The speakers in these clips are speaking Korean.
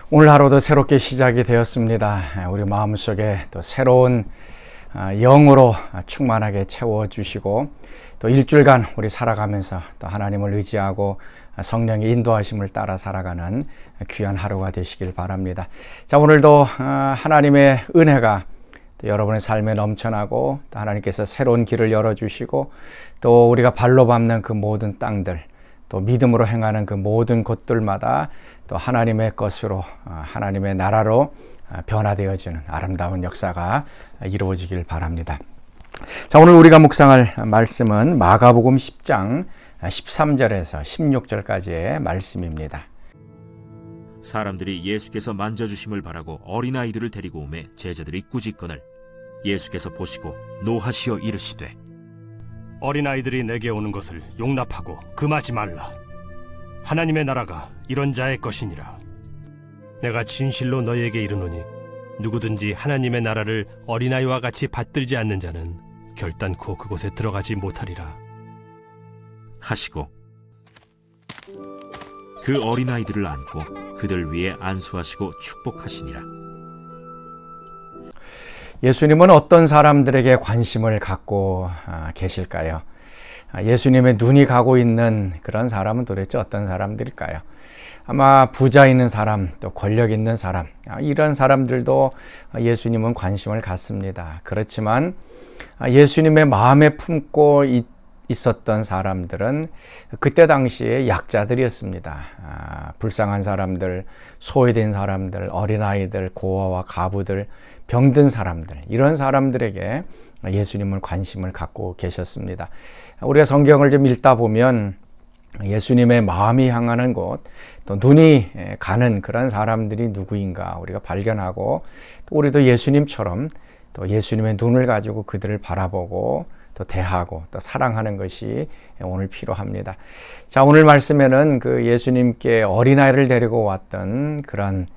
오늘 하루도 새롭게 시작이 되었습니다. 우리 마음속에 또 새로운 영으로 충만하게 채워주시고 또 일주일간 우리 살아가면서 또 하나님을 의지하고 성령의 인도하심을 따라 살아가는 귀한 하루가 되시길 바랍니다. 자, 오늘도 하나님의 은혜가 또 여러분의 삶에 넘쳐나고 또 하나님께서 새로운 길을 열어주시고 또 우리가 발로 밟는 그 모든 땅들 또 믿음으로 행하는 그 모든 곳들마다 또 하나님의 것으로 하나님의 나라로 변화되어지는 아름다운 역사가 이루어지길 바랍니다. 자, 오늘 우리가 묵상할 말씀은 마가복음 10장 13절에서 16절까지의 말씀입니다. 사람들이 예수께서 만져주심을 바라고 어린아이들을 데리고 오매 제자들이 꾸짖거늘 예수께서 보시고 노하시어 이르시되 어린아이들이 내게 오는 것을 용납하고 금하지 말라. 하나님의 나라가 이런 자의 것이니라. 내가 진실로 너희에게 이르노니 누구든지 하나님의 나라를 어린아이와 같이 받들지 않는 자는 결단코 그곳에 들어가지 못하리라 하시고 그 어린아이들을 안고 그들 위에 안수하시고 축복하시니라. 예수님은 어떤 사람들에게 관심을 갖고 계실까요? 예수님의 눈이 가고 있는 그런 사람은 도대체 어떤 사람들일까요? 아마 부자 있는 사람, 또 권력 있는 사람, 이런 사람들도 예수님은 관심을 갖습니다. 그렇지만 예수님의 마음에 품고 있었던 사람들은 그때 당시에 약자들이었습니다. 불쌍한 사람들, 소외된 사람들, 어린아이들, 고아와 가부들, 병든 사람들, 이런 사람들에게 예수님은 관심을 갖고 계셨습니다. 우리가 성경을 좀 읽다 보면 예수님의 마음이 향하는 곳, 또 눈이 가는 그런 사람들이 누구인가 우리가 발견하고 또 우리도 예수님처럼 또 예수님의 눈을 가지고 그들을 바라보고 또 대하고 또 사랑하는 것이 오늘 필요합니다. 자, 오늘 말씀에는 그 예수님께 어린아이를 데리고 왔던 그런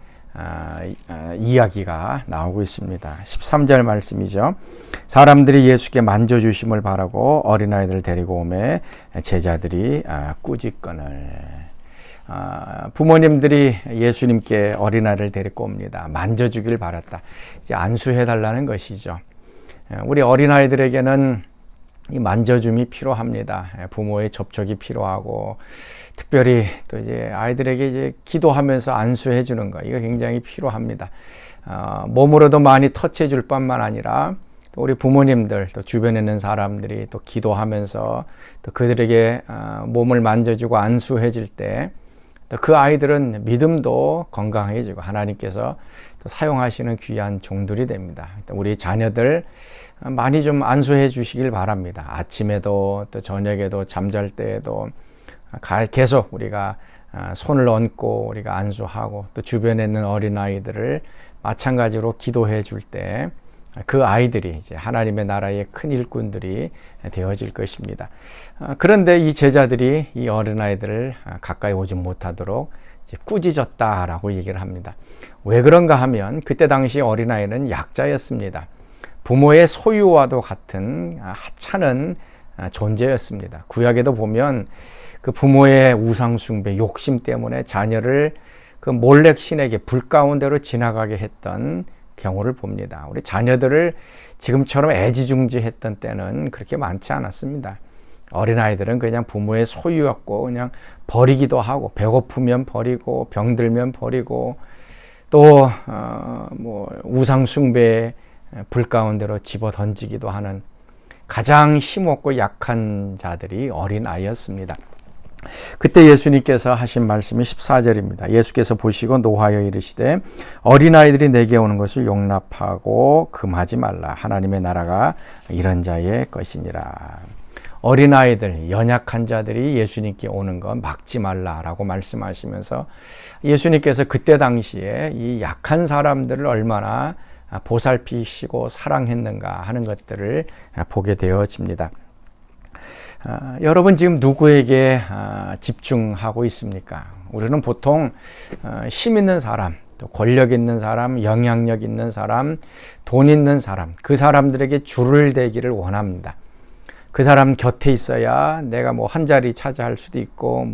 이야기가 나오고 있습니다. 13절 말씀이죠. 사람들이 예수께 만져주심을 바라고 어린아이들을 데리고 오매 제자들이 꾸짖거늘. 부모님들이 예수님께 어린아이를 데리고 옵니다. 만져주길 바랐다. 이제 안수해달라는 것이죠. 우리 어린아이들에게는 이 만져줌이 필요합니다. 부모의 접촉이 필요하고 특별히 또 이제 아이들에게 이제 기도하면서 안수해 주는 거, 이거 굉장히 필요합니다. 몸으로도 많이 터치해 줄 뿐만 아니라 또 우리 부모님들 또 주변에 있는 사람들이 또 기도하면서 또 그들에게 몸을 만져주고 안수해 줄 때 또 그 아이들은 믿음도 건강해지고 하나님께서 또 사용하시는 귀한 종들이 됩니다. 우리 자녀들 많이 좀 안수해 주시길 바랍니다. 아침에도 또 저녁에도 잠잘 때에도 계속 우리가 손을 얹고 우리가 안수하고 또 주변에 있는 어린아이들을 마찬가지로 기도해 줄 때 그 아이들이 이제 하나님의 나라의 큰 일꾼들이 되어질 것입니다. 그런데 이 제자들이 이 어린아이들을 가까이 오지 못하도록 이제 꾸짖었다라고 얘기를 합니다. 왜 그런가 하면 그때 당시 어린아이는 약자였습니다. 부모의 소유와도 같은 하찮은 존재였습니다. 구약에도 보면 그 부모의 우상숭배, 욕심 때문에 자녀를 그 몰렉 신에게 불 가운데로 지나가게 했던 경우를 봅니다. 우리 자녀들을 지금처럼 애지중지했던 때는 그렇게 많지 않았습니다. 어린아이들은 그냥 부모의 소유였고 그냥 버리기도 하고 배고프면 버리고 병들면 버리고 또 우상숭배의 불 가운데로 집어 던지기도 하는 가장 힘없고 약한 자들이 어린아이였습니다. 그때 예수님께서 하신 말씀이 14절입니다. 예수께서 보시고 노하여 이르시되 어린아이들이 내게 오는 것을 용납하고 금하지 말라. 하나님의 나라가 이런 자의 것이니라. 어린아이들, 연약한 자들이 예수님께 오는 것 막지 말라라고 말씀하시면서 예수님께서 그때 당시에 이 약한 사람들을 얼마나 보살피시고 사랑했는가 하는 것들을 보게 되어집니다. 여러분 지금 누구에게 집중하고 있습니까? 우리는 보통 힘 있는 사람, 또 권력 있는 사람, 영향력 있는 사람, 돈 있는 사람, 그 사람들에게 줄을 대기를 원합니다. 그 사람 곁에 있어야 내가 뭐 한 자리 차지할 수도 있고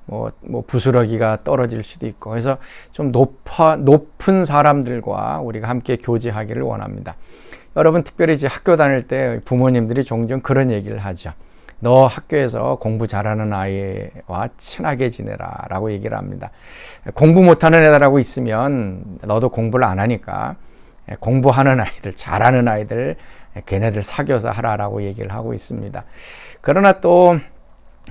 뭐 부스러기가 떨어질 수도 있고, 그래서 좀 높은 사람들과 우리가 함께 교제하기를 원합니다. 여러분, 특별히 이제 학교 다닐 때 부모님들이 종종 그런 얘기를 하죠. 너 학교에서 공부 잘하는 아이와 친하게 지내라 라고 얘기를 합니다. 공부 못하는 애들하고 있으면 너도 공부를 안 하니까 공부하는 아이들, 잘하는 아이들, 걔네들 사귀어서 하라라고 얘기를 하고 있습니다. 그러나 또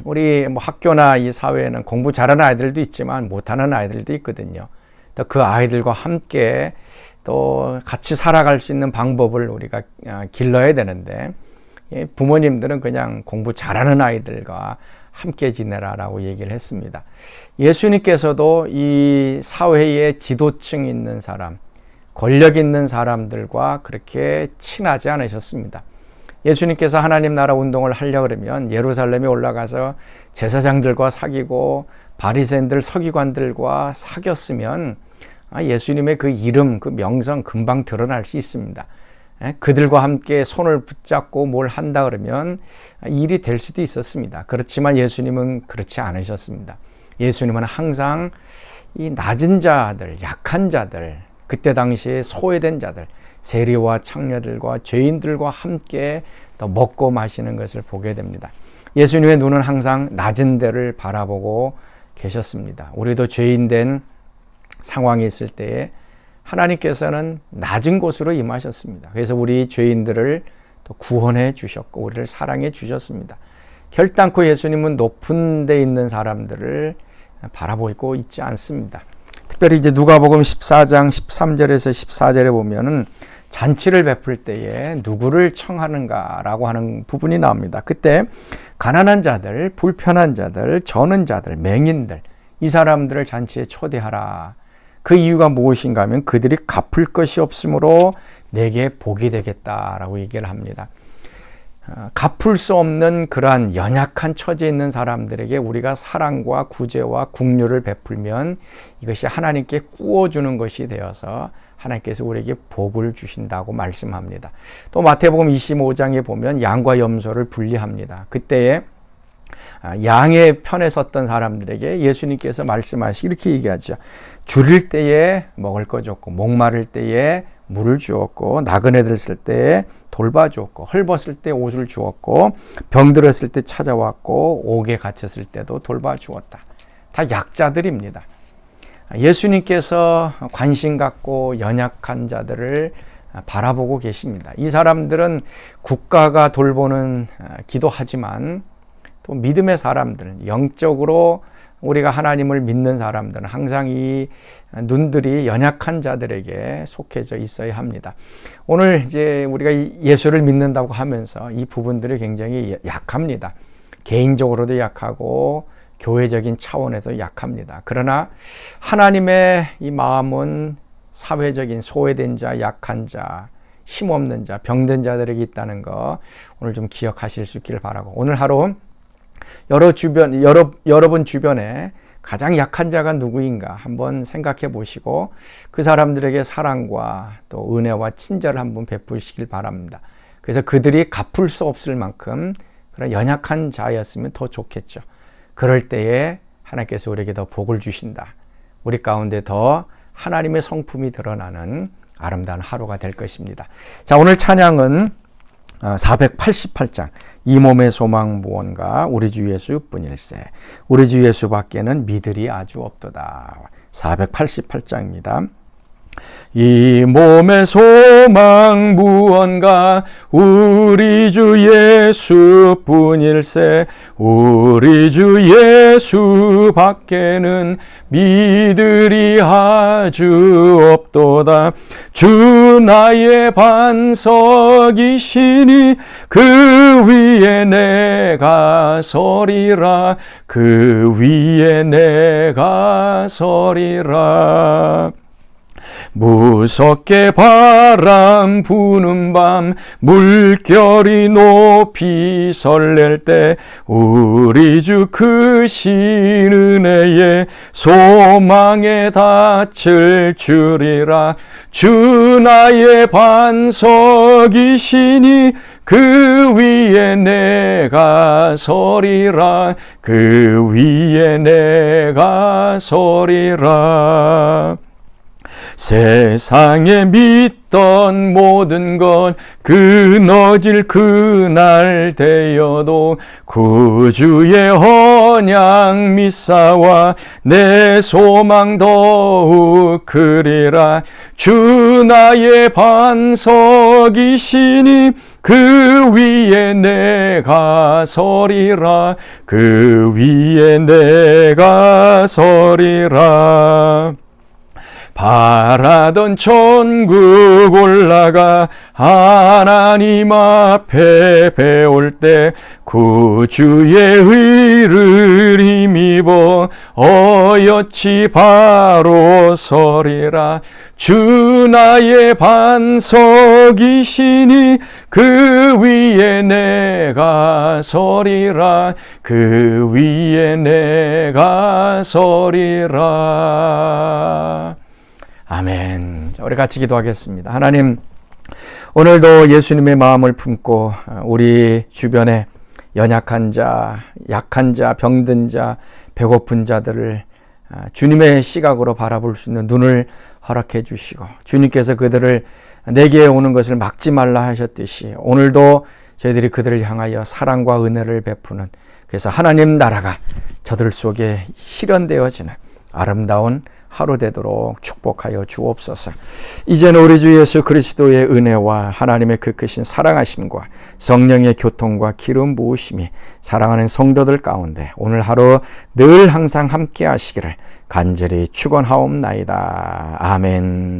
우리 뭐 학교나 이 사회에는 공부 잘하는 아이들도 있지만 못하는 아이들도 있거든요. 또 그 아이들과 함께 또 같이 살아갈 수 있는 방법을 우리가 길러야 되는데, 부모님들은 그냥 공부 잘하는 아이들과 함께 지내라라고 얘기를 했습니다. 예수님께서도 이 사회에 지도층 있는 사람, 권력 있는 사람들과 그렇게 친하지 않으셨습니다. 예수님께서 하나님 나라 운동을 하려고 그러면 예루살렘에 올라가서 제사장들과 사귀고 바리새인들, 서기관들과 사귀었으면 예수님의 그 이름, 그 명성 금방 드러날 수 있습니다. 그들과 함께 손을 붙잡고 뭘 한다 그러면 일이 될 수도 있었습니다. 그렇지만 예수님은 그렇지 않으셨습니다. 예수님은 항상 이 낮은 자들, 약한 자들, 그때 당시에 소외된 자들, 세리와 창녀들과 죄인들과 함께 또 먹고 마시는 것을 보게 됩니다. 예수님의 눈은 항상 낮은 데를 바라보고 계셨습니다. 우리도 죄인된 상황이 있을 때에 하나님께서는 낮은 곳으로 임하셨습니다. 그래서 우리 죄인들을 또 구원해 주셨고 우리를 사랑해 주셨습니다. 결단코 예수님은 높은 데 있는 사람들을 바라보고 있지 않습니다. 특별히 이제 누가복음 14장 13절에서 14절에 보면은 잔치를 베풀 때에 누구를 청하는가라고 하는 부분이 나옵니다. 그때 가난한 자들, 불편한 자들, 저는 자들, 맹인들, 이 사람들을 잔치에 초대하라. 그 이유가 무엇인가 하면 그들이 갚을 것이 없으므로 내게 복이 되겠다라고 얘기를 합니다. 갚을 수 없는 그러한 연약한 처지에 있는 사람들에게 우리가 사랑과 구제와 긍휼을 베풀면 이것이 하나님께 꾸어주는 것이 되어서 하나님께서 우리에게 복을 주신다고 말씀합니다. 또 마태복음 25장에 보면 양과 염소를 분리합니다. 그때에 양의 편에 섰던 사람들에게 예수님께서 말씀하시기 이렇게 얘기하죠. 줄일 때에 먹을 거 줬고, 목마를 때에 물을 주었고, 나그네 들었을 때에 돌봐주었고, 헐벗을 때 옷을 주었고, 병들었을 때 찾아왔고, 옥에 갇혔을 때도 돌봐주었다. 다 약자들입니다. 예수님께서 관심 갖고 연약한 자들을 바라보고 계십니다. 이 사람들은 국가가 돌보는 기도하지만 또 믿음의 사람들, 영적으로 우리가 하나님을 믿는 사람들은 항상 이 눈들이 연약한 자들에게 속해져 있어야 합니다. 오늘 이제 우리가 예수를 믿는다고 하면서 이 부분들이 굉장히 약합니다. 개인적으로도 약하고 교회적인 차원에서 약합니다. 그러나 하나님의 이 마음은 사회적인 소외된 자, 약한 자, 힘없는 자, 병든 자들에게 있다는 거 오늘 좀 기억하실 수 있기를 바라고, 오늘 하루 여러분 주변에 가장 약한 자가 누구인가 한번 생각해 보시고 그 사람들에게 사랑과 또 은혜와 친절을 한번 베푸시길 바랍니다. 그래서 그들이 갚을 수 없을 만큼 그런 연약한 자였으면 더 좋겠죠. 그럴 때에 하나님께서 우리에게 더 복을 주신다. 우리 가운데 더 하나님의 성품이 드러나는 아름다운 하루가 될 것입니다. 자, 오늘 찬양은 488장 이 몸의 소망 무언가 우리 주 예수 뿐일세. 우리 주 예수 밖에는 미들이 아주 없도다. 488장입니다. 이 몸의 소망 무언가 우리 주 예수 뿐일세. 우리 주 예수 밖에는 미들이 아주 없도다. 주 나의 반석이시니 그 위에 내가 서리라. 그 위에 내가 서리라. 무섭게 바람 부는 밤 물결이 높이 설렐 때 우리 주 크신 은혜에 소망에 닿을 줄이라. 주 나의 반석이시니 그 위에 내가 서리라. 그 위에 내가 서리라. 세상에 믿던 모든 것 끊어질 그날 되어도 구주의 언약 믿사와 내 소망 더욱 크리라. 주 나의 반석이시니 그 위에 내가 서리라. 그 위에 내가 서리라. 바라던 천국 올라가 하나님 앞에 배울 때 구주의 의를 힘입어 어여치 바로 서리라. 주 나의 반석이시니 그 위에 내가 서리라. 그 위에 내가 서리라. 아멘. 자, 우리 같이 기도하겠습니다. 하나님, 오늘도 예수님의 마음을 품고 우리 주변에 연약한 자, 약한 자, 병든 자, 배고픈 자들을 주님의 시각으로 바라볼 수 있는 눈을 허락해 주시고, 주님께서 그들을 내게 오는 것을 막지 말라 하셨듯이 오늘도 저희들이 그들을 향하여 사랑과 은혜를 베푸는, 그래서 하나님 나라가 저들 속에 실현되어지는 아름다운 하루 되도록 축복하여 주옵소서. 이제는 우리 주 예수 그리스도의 은혜와 하나님의 그 크신 사랑하심과 성령의 교통과 기름 부으심이 사랑하는 성도들 가운데 오늘 하루 늘 항상 함께 하시기를 간절히 축원하옵나이다. 아멘.